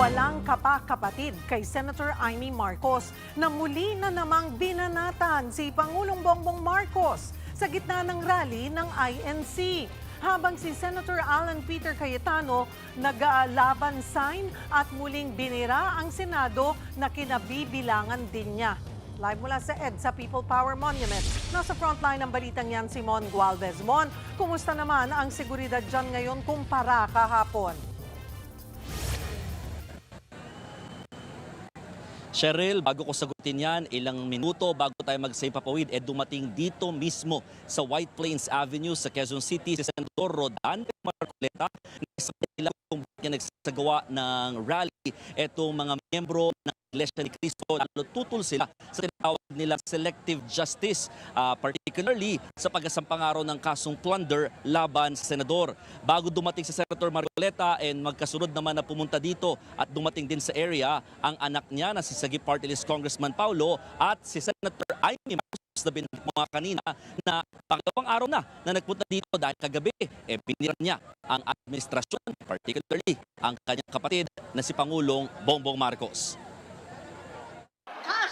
Walang kapatid kay Senator Amy Marcos na muli na namang binanatan si Pangulong Bongbong Marcos sa gitna ng rally ng INC. Habang si Senator Alan Peter Cayetano nag-aalaban sign at muling binira ang Senado na kinabibilangan din niya. Live mula sa EDSA People Power Monument. Nasa frontline ng balitang yan si Mon Gualvez. Mon, kumusta naman ang seguridad dyan ngayon kumpara kahapon? Cheryl, bago ko sagutin yan, ilang minuto bago tayo magsaipapawid, dumating dito mismo sa White Plains Avenue sa Quezon City si Senator Rodante Marcoleta. Nasabi nila kung bakit niya nagsagawa ng rally etong mga miyembro ng Iglesia ni Cristo, lalo tutol sila sa tinatawag nila selective justice, particularly sa pagsasampang araw ng kasong plunder laban sa senador. Bago dumating si Senator Marcoleta magkasunod naman na pumunta dito at dumating din sa area ang anak niya na si Sagip Party List Congressman Paulo at si Senator Amy Marcos na binanggit mo kanina na pangalawang araw na nagpunta dito dahil kagabi binira niya ang administrasyon, particularly ang kanyang kapatid na si Pangulong Bongbong Marcos.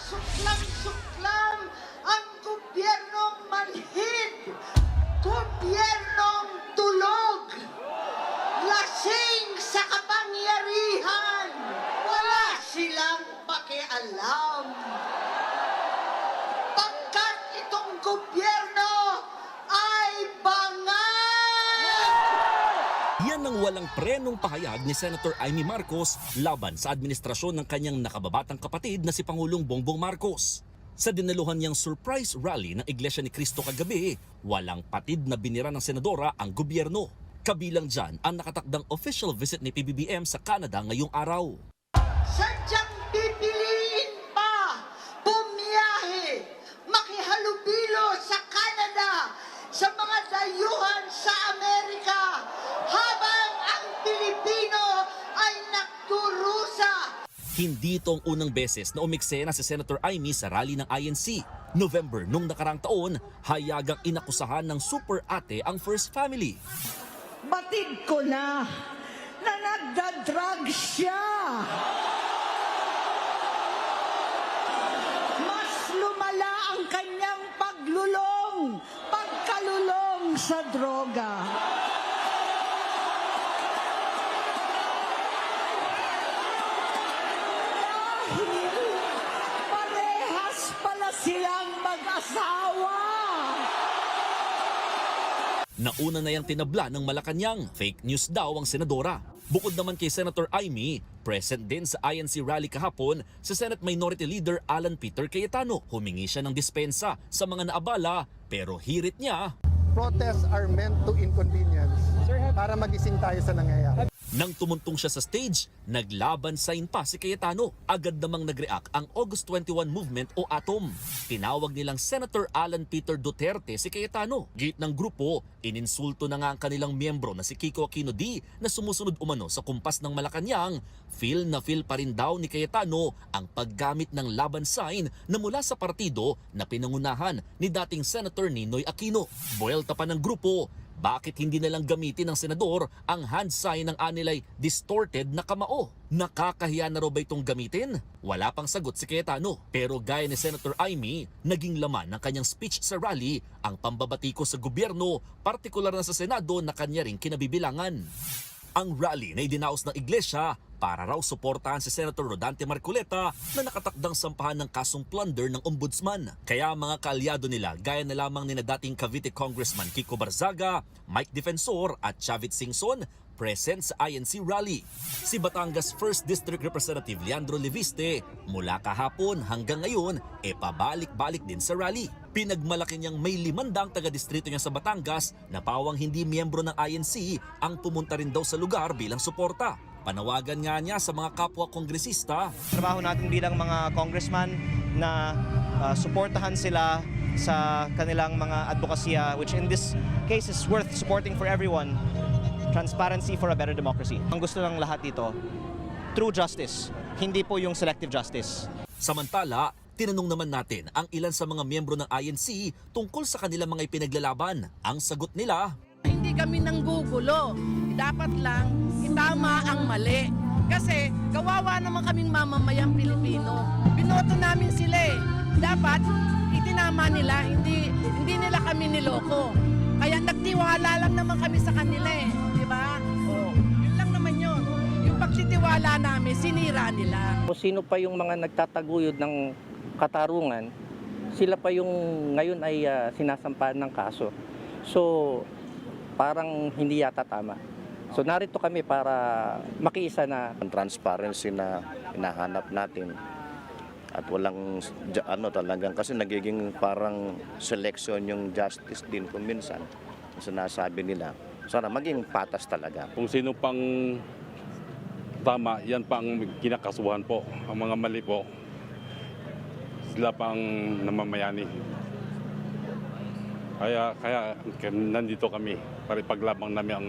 Suklam ang gobyernong manhid, gobyernong tulog, lasing sa kapangyarihan, wala silang pakialam. Pagkat itong gobyerno ay bangag! Yan ang walang prenong pahayag ni Senator Amy Marcos laban sa administrasyon ng kanyang nakababatang kapatid na si Pangulong Bongbong Marcos. Sa dinaluhan niyang surprise rally ng Iglesia ni Cristo kagabi, walang patid na binira ng senadora ang gobyerno. Kabilang dyan ang nakatakdang official visit ni PBBM sa Canada ngayong araw. Sadyang pipiliin pa bumiyahe, makihalubilo sa Canada, sa mga dayuhan sa Amerika, habang ang Pilipino ay nagdurusa. Hindi itong unang beses na umiksena si Senator Amy sa rally ng INC. November nung nakarang taon, hayagang inakusahan ng super ate ang First Family. Batid ko na nagda-drug siya. Mas lumala ang kanyang pagkalulong sa droga. Parehas pala silang mag-asawa. Nauna na yang tinabla ng Malacanang, fake news daw ang senadora. Bukod naman kay Senator Amy, present din sa INC rally kahapon si Senate Minority Leader Alan Peter Cayetano. Humingi siya ng dispensa sa mga naabala pero hirit niya. Protests are meant to inconvenience para magising tayo sa nangyayari. Nang tumuntong siya sa stage, naglaban sign pa si Cayetano. Agad namang nag-react ang August 21 Movement o ATOM. Tinawag nilang Senator Alan Peter Duterte si Cayetano. Git ng grupo, ininsulto na nga ang kanilang miyembro na si Kiko Aquino D na sumusunod umano sa kumpas ng Malacanang. Feel na feel pa rin daw ni Cayetano ang paggamit ng laban sign na mula sa partido na pinangunahan ni dating Senator Ninoy Aquino. Buwelta pa ng grupo, bakit hindi nalang gamitin ng senador ang hand sign ng anilay distorted na kamao? Nakakahiya na raw ba itong gamitin? Wala pang sagot si Cayetano. Pero gaya ni Senator Amy, naging laman ng kanyang speech sa rally ang pambabatiko sa gobyerno, partikular na sa Senado na kanya ring kinabibilangan. Ang rally na idinaos ng Iglesia para raw suportahan si Senator Rodante Marcoleta na nakatakdang sampahan ng kasong plunder ng ombudsman. Kaya mga kaalyado nila gaya na lamang ni na dating Cavite Congressman Kiko Barzaga, Mike Defensor at Chavit Singson present sa INC rally. Si Batangas 1st District Representative Leandro Leviste mula kahapon hanggang ngayon pabalik-balik din sa rally. Pinagmalaki niyang may 500 taga-distrito niya sa Batangas na pawang hindi miyembro ng INC ang pumunta rin daw sa lugar bilang suporta. Panawagan nga niya sa mga kapwa kongresista. Trabaho natin bilang mga congressman na suportahan sila sa kanilang mga advokasya, which in this case is worth supporting for everyone. Transparency for a better democracy. Ang gusto ng lahat dito, true justice, hindi po yung selective justice. Samantala, tinanong naman natin ang ilan sa mga miyembro ng INC tungkol sa kanilang mga ipinaglalaban. Ang sagot nila, hindi kami nanggugulo. Dapat lang itama ang mali. Kasi kawawa naman kaming mamamayang Pilipino. Binoto namin sila eh. Dapat itinama nila, hindi nila kami niloko. Kaya nagtiwala lang naman kami sa kanila eh. Di ba? Oh, yun lang naman yun. Yung pagtitiwala namin, sinira nila. Kung sino pa yung mga nagtataguyod ng katarungan, sila pa yung ngayon ay sinasampahan ng kaso. So, parang hindi yata tama. So, narito kami para makiisa na. Ang transparency na hinahanap natin at walang talagang kasi nagiging parang selection yung justice din kung minsan sinasabi nila. Sana maging patas talaga. Kung sino pang tama, yan pa ang kinakasuhan po. Ang mga mali po, sila pang namamayani. Kaya nandito kami para ipaglabang namin ang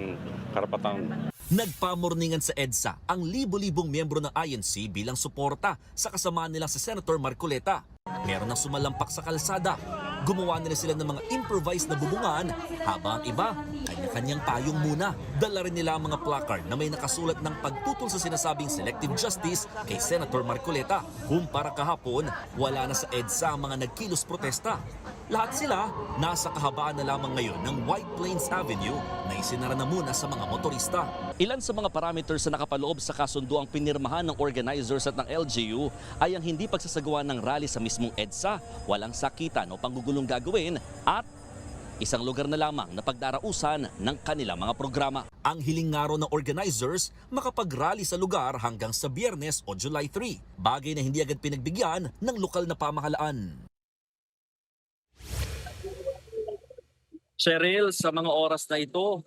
karapatan. Nagpamorningan sa EDSA ang libo-libong miyembro ng INC bilang suporta sa kasamaan nilang si Senator Marcoleta. Meron nang sumalampak sa kalsada. Gumawa nila sila ng mga improvised na bubungan habang ang iba, kanya-kanyang payong muna. Dala rin nila ang mga placard na may nakasulat ng pagtutol sa sinasabing selective justice kay Senator Marcoleta. Kumpara kahapon, wala na sa EDSA ang mga nagkilos protesta. Lahat sila nasa kahabaan na lamang ngayon ng White Plains Avenue na isinara na muna sa mga motorista. Ilan sa mga parameters na nakapaloob sa kasunduang pinirmahan ng organizers at ng LGU ay ang hindi pagsasagawa ng rally sa mismong EDSA, walang sakitan o panggugulong gagawin at isang lugar na lamang na pagdarausan ng kanilang mga programa. Ang hiling nga raw ng organizers makapag-rally sa lugar hanggang sa Biyernes o July 3, bagay na hindi agad pinagbigyan ng lokal na pamahalaan. Cheryl, sa mga oras na ito,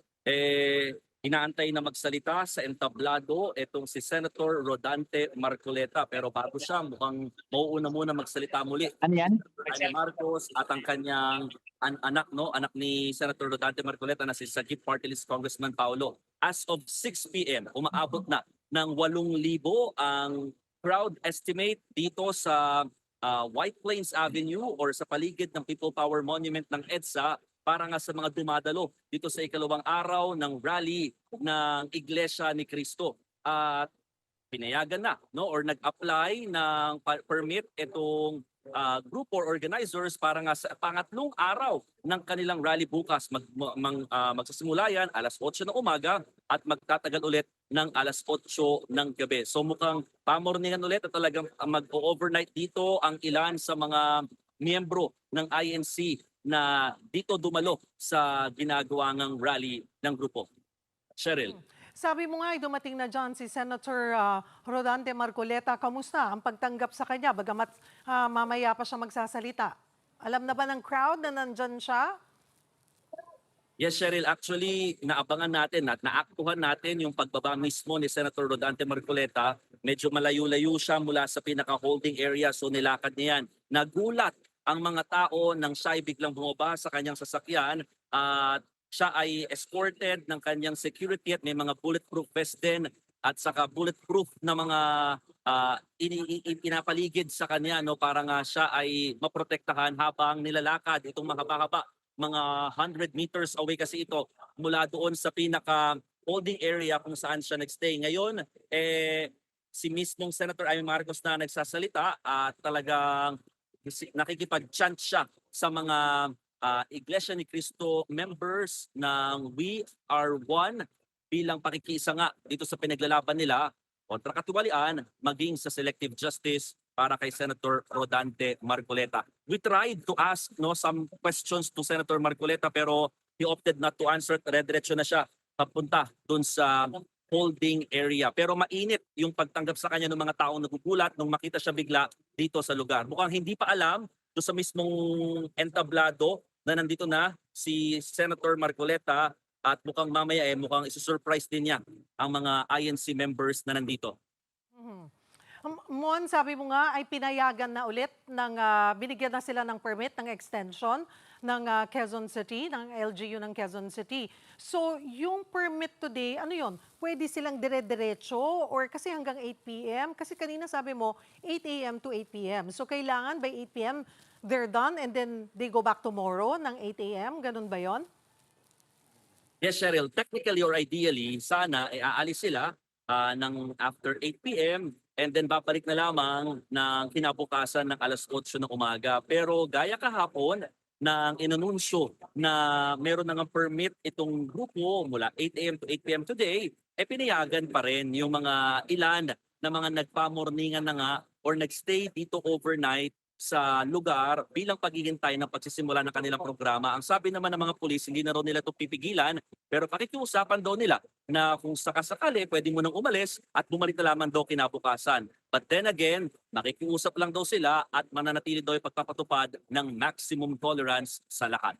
inaantay na magsalita sa entablado itong si Senator Rodante Marcoleta. Pero bago siya, mukhang mauuna muna magsalita muli. Ano yan? Ani Marcos at ang kanyang anak, anak ni Senator Rodante Marcoleta na si Sagip Party List Congressman Paulo. As of 6 p.m., umaabot na ng 8,000 ang crowd estimate dito sa White Plains Avenue or sa paligid ng People Power Monument ng EDSA para nga sa mga dumadalo dito sa ikalawang araw ng rally ng Iglesia ni Cristo. At pinayagan na or nag-apply ng permit itong group or organizers para nga sa pangatlong araw ng kanilang rally bukas. Magsasimula yan alas 8 ng umaga at magtatagal ulit ng alas 8 ng gabi. So mukhang pamorningan ulit at talagang mag-overnight dito ang ilan sa mga miyembro ng INC na dito dumalo sa ginagawa ng rally ng grupo. Cheryl. Sabi mo nga, dumating na dyan si Senator Rodante Marcoleta. Kamusta ang pagtanggap sa kanya? Bagamat mamaya pa siya magsasalita. Alam na ba ng crowd na nandyan siya? Yes, Cheryl. Actually, naabangan natin at naaktuhan natin yung pagbaba mismo ni Senator Rodante Marcoleta. Medyo malayo-layo siya mula sa pinaka-holding area, so nilakad niya yan. Nagulat ang mga tao nang siya ay biglang bumaba sa kanyang sasakyan at siya ay escorted ng kanyang security at may mga bulletproof vest din at saka bulletproof na mga pinapaligid sa kanya para nga siya ay maprotektahan habang nilalakad itong mahaba-haba. Mga 100 meters away kasi ito mula doon sa pinaka holding area kung saan siya nagstay. Ngayon, si mismong Senator Amy Marcos na nagsasalita at talagang nakikipag-chant siya sa mga Iglesia ni Cristo members ng We Are One bilang pakikiisa nga dito sa pinaglalaban nila kontra katiwalian maging sa selective justice para kay Senator Rodante Marcoleta. We tried to ask some questions to Senator Marcoleta pero he opted not to answer. Diretso na siya papunta dun sa holding area. Pero mainit yung pagtanggap sa kanya ng mga taong nagugulat nung makita siya bigla dito sa lugar. Mukhang hindi pa alam doon sa mismong entablado na nandito na si Senator Marcoleta at mukhang mamaya mukhang isusurprise din niya ang mga INC members na nandito. Mon, sabi mo nga ay pinayagan na ulit ng binigyan na sila ng permit ng extension ng Quezon City, ng LGU ng Quezon City. So, yung permit today, ano yun? Pwede silang dire-diretso or kasi hanggang 8 p.m.? Kasi kanina sabi mo 8 a.m. to 8 p.m. So, kailangan by 8 p.m. they're done and then they go back tomorrow ng 8 a.m.? Ganun ba yon? Yes, Cheryl. Technically or ideally, sana ay aalis sila ng after 8 p.m. and then babalik na lamang ng kinabukasan ng alas 8 ng umaga. Pero gaya kahapon nang inanunsyo na meron nang permit itong grupo mula 8 a.m. to 8 p.m. today, pinayagan pa rin yung mga ilan na mga nagpamorningan na nga or nagstay dito overnight sa lugar bilang paghihintay ng pagsisimula ng kanilang programa. Ang sabi naman ng mga pulis, hindi na raw nila ito pipigilan, pero pakikiusapan daw nila na kung sakasakali, pwede mo nang umalis at bumalik na lamang daw kinabukasan. But then again, nakikiusap lang daw sila at mananatili daw yung pagpapatupad ng maximum tolerance sa lahat.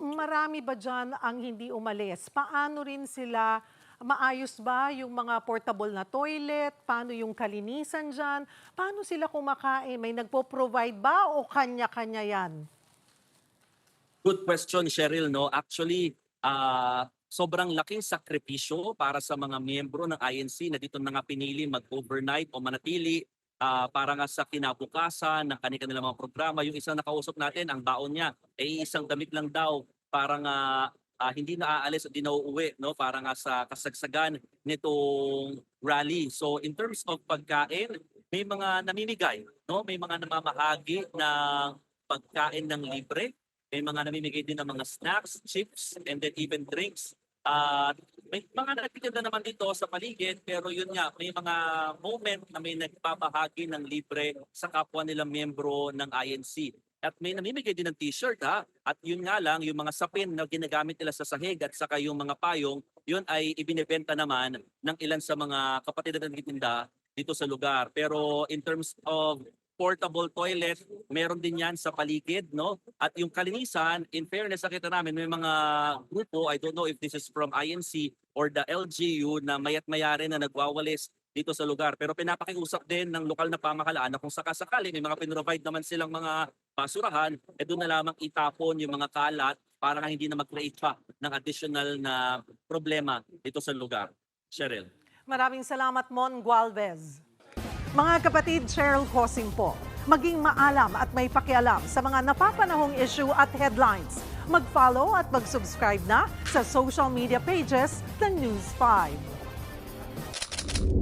Marami ba dyan ang hindi umalis? Paano rin sila, maayos ba yung mga portable na toilet? Paano yung kalinisan dyan? Paano sila kumakain? May nagpo-provide ba o kanya-kanya yan? Good question, Cheryl. No? Actually, sobrang laking sakripisyo para sa mga miyembro ng INC na dito na nga pinili mag-overnight o manatili para nga sa kinabukasan ng kanilang mga programa. Yung isang nakausap natin, ang baon niya ay isang damit lang daw para nga hindi na aalis at di na uuwi, no? Para nga sa kasagsagan nitong rally. So in terms of pagkain, may mga namimigay, no? May mga namamahagi ng pagkain ng libre. May mga namimigay din ng mga snacks, chips, and then even drinks. May mga nagtitinda naman dito sa paligid, pero yun nga, may mga moment na may nagpapahagi ng libre sa kapwa nilang miyembro ng INC. At may namimigay din ng t-shirt ha. At yun nga lang, yung mga sapin na ginagamit nila sa sahig at saka yung mga payong, yun ay ibinebenta naman ng ilan sa mga kapatid na nagtitinda dito sa lugar. Pero in terms of portable toilet, meron din yan sa paligid, no? At yung kalinisan, in fairness, nakita namin, may mga grupo, I don't know if this is from INC or the LGU, na mayat mayari na nagwawalis dito sa lugar. Pero pinapakiusap din ng lokal na pamahalaan na kung sakasakali, may mga pinrovide naman silang mga basurahan, doon na lamang itapon yung mga kalat para nga hindi na mag-create pa ng additional na problema dito sa lugar. Cheryl. Maraming salamat, Mon Gualvez. Mga kapatid, Cheryl Hosing po. Maging maalam at may pakialam sa mga napapanahong issue at headlines. Mag-follow at mag-subscribe na sa social media pages ng News 5.